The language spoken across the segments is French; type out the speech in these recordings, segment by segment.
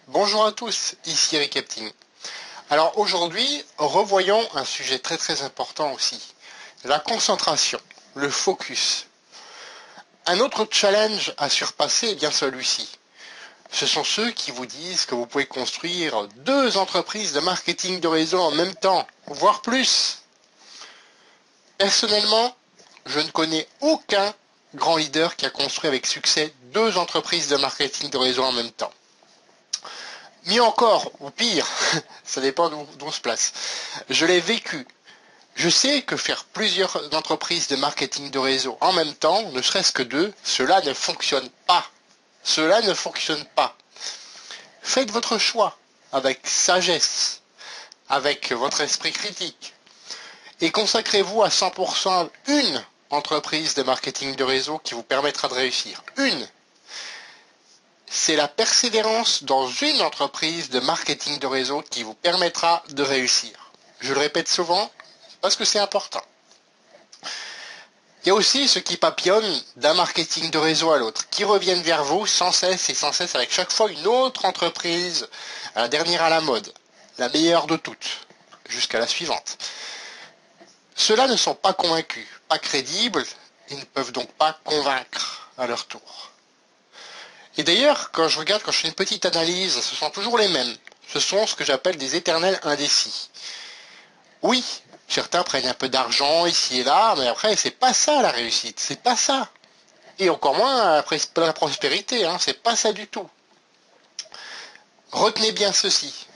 Bonjour à tous, ici Eric Epting. Alors aujourd'hui, revoyons un sujet très important aussi, la concentration, le focus. Un autre challenge à surpasser est bien celui-ci. Ce sont ceux qui vous disent que vous pouvez construire 2 entreprises de marketing de réseau en même temps, voire plus. Personnellement, je ne connais aucun grand leader qui a construit avec succès 2 entreprises de marketing de réseau en même temps. Mieux encore, ou pire, ça dépend d'où on se place. Je l'ai vécu. Je sais que faire plusieurs entreprises de marketing de réseau en même temps, ne serait-ce que 2, cela ne fonctionne pas. Cela ne fonctionne pas. Faites votre choix avec sagesse, avec votre esprit critique, et consacrez-vous à 100% à une entreprise de marketing de réseau qui vous permettra de réussir. Une. C'est la persévérance dans une entreprise de marketing de réseau qui vous permettra de réussir. Je le répète souvent parce que c'est important. Il y a aussi ceux qui papillonnent d'un marketing de réseau à l'autre, qui reviennent vers vous sans cesse et sans cesse avec chaque fois une autre entreprise, la dernière à la mode, la meilleure de toutes, jusqu'à la suivante. Ceux-là ne sont pas convaincus, pas crédibles, et ne peuvent donc pas convaincre à leur tour. Et d'ailleurs, quand je fais une petite analyse, ce sont toujours les mêmes. Ce sont ce que j'appelle des éternels indécis. Oui, certains prennent un peu d'argent ici et là, mais après, c'est pas ça la réussite, c'est pas ça. Et encore moins la prospérité, c'est pas ça du tout. Retenez bien ceci.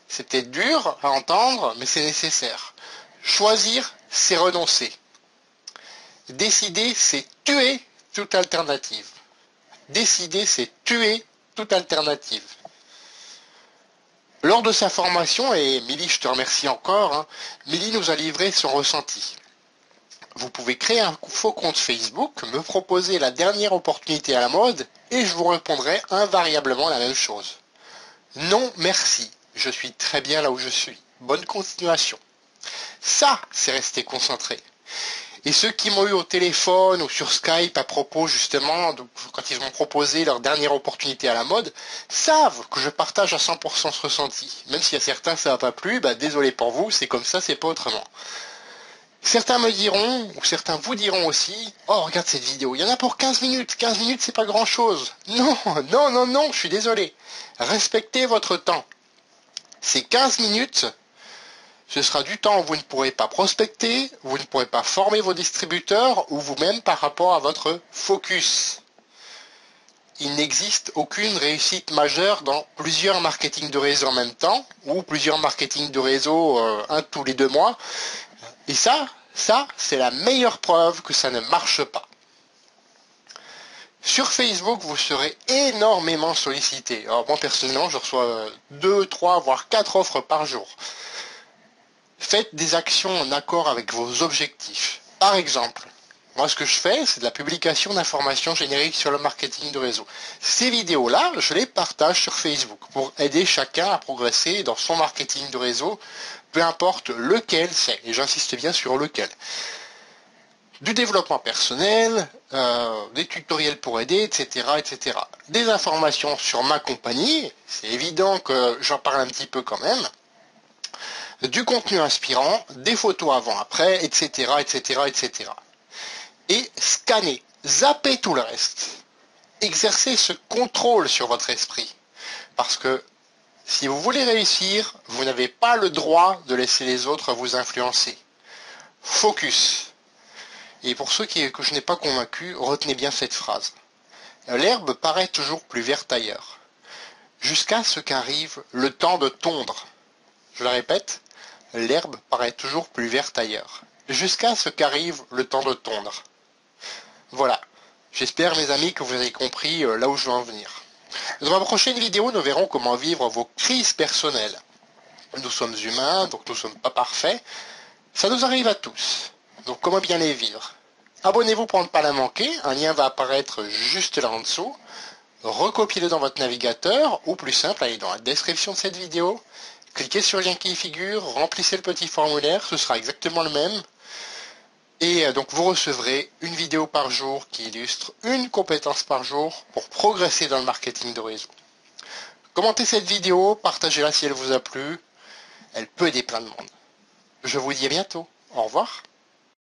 C'est peut-être dur à entendre, mais c'est nécessaire. Choisir, c'est renoncer. Décider, c'est tuer toute alternative. Décider, c'est tuer toute alternative. Lors de sa formation, et Milly, je te remercie encore, Milly nous a livré son ressenti. Vous pouvez créer un faux compte Facebook, me proposer la dernière opportunité à la mode, et je vous répondrai invariablement la même chose. Non, merci, je suis très bien là où je suis. Bonne continuation. Ça, c'est rester concentré. Et ceux qui m'ont eu au téléphone ou sur Skype à propos justement, quand ils m'ont proposé leur dernière opportunité à la mode, savent que je partage à 100% ce ressenti. Même si à certains ça n'a pas plu, désolé pour vous, c'est comme ça, c'est pas autrement. Certains me diront, ou certains vous diront aussi, oh regarde cette vidéo, il y en a pour 15 minutes, 15 minutes c'est pas grand chose. Non, je suis désolé. Respectez votre temps. Ces 15 minutes, ce sera du temps où vous ne pourrez pas prospecter, vous ne pourrez pas former vos distributeurs ou vous-même par rapport à votre focus. Il n'existe aucune réussite majeure dans plusieurs marketing de réseau en même temps ou plusieurs marketing de réseau un tous les 2 mois. Et ça, c'est la meilleure preuve que ça ne marche pas. Sur Facebook, vous serez énormément sollicité. Alors moi personnellement, je reçois 2, 3, voire 4 offres par jour. Faites des actions en accord avec vos objectifs. Par exemple, moi ce que je fais, c'est de la publication d'informations génériques sur le marketing de réseau. Ces vidéos-là, je les partage sur Facebook pour aider chacun à progresser dans son marketing de réseau, peu importe lequel c'est, et j'insiste bien sur lequel. Du développement personnel, des tutoriels pour aider, etc. Des informations sur ma compagnie, c'est évident que j'en parle un petit peu quand même. Du contenu inspirant, des photos avant-après, etc. Et scannez, zappez tout le reste. Exercez ce contrôle sur votre esprit. Parce que si vous voulez réussir, vous n'avez pas le droit de laisser les autres vous influencer. Focus. Et pour ceux que je n'ai pas convaincus, retenez bien cette phrase. L'herbe paraît toujours plus verte ailleurs, jusqu'à ce qu'arrive le temps de tondre. Je la répète, l'herbe paraît toujours plus verte ailleurs, jusqu'à ce qu'arrive le temps de tondre. Voilà. J'espère, mes amis, que vous avez compris là où je veux en venir. Dans ma prochaine vidéo, nous verrons comment vivre vos crises personnelles. Nous sommes humains, donc nous ne sommes pas parfaits. Ça nous arrive à tous. Donc comment bien les vivre? Abonnez-vous pour ne pas la manquer. Un lien va apparaître juste là en dessous. Recopiez-le dans votre navigateur, ou plus simple, allez dans la description de cette vidéo. Cliquez sur le lien qui y figure, remplissez le petit formulaire, ce sera exactement le même. Et donc vous recevrez une vidéo par jour qui illustre une compétence par jour pour progresser dans le marketing de réseau. Commentez cette vidéo, partagez-la si elle vous a plu. Elle peut aider plein de monde. Je vous dis à bientôt. Au revoir.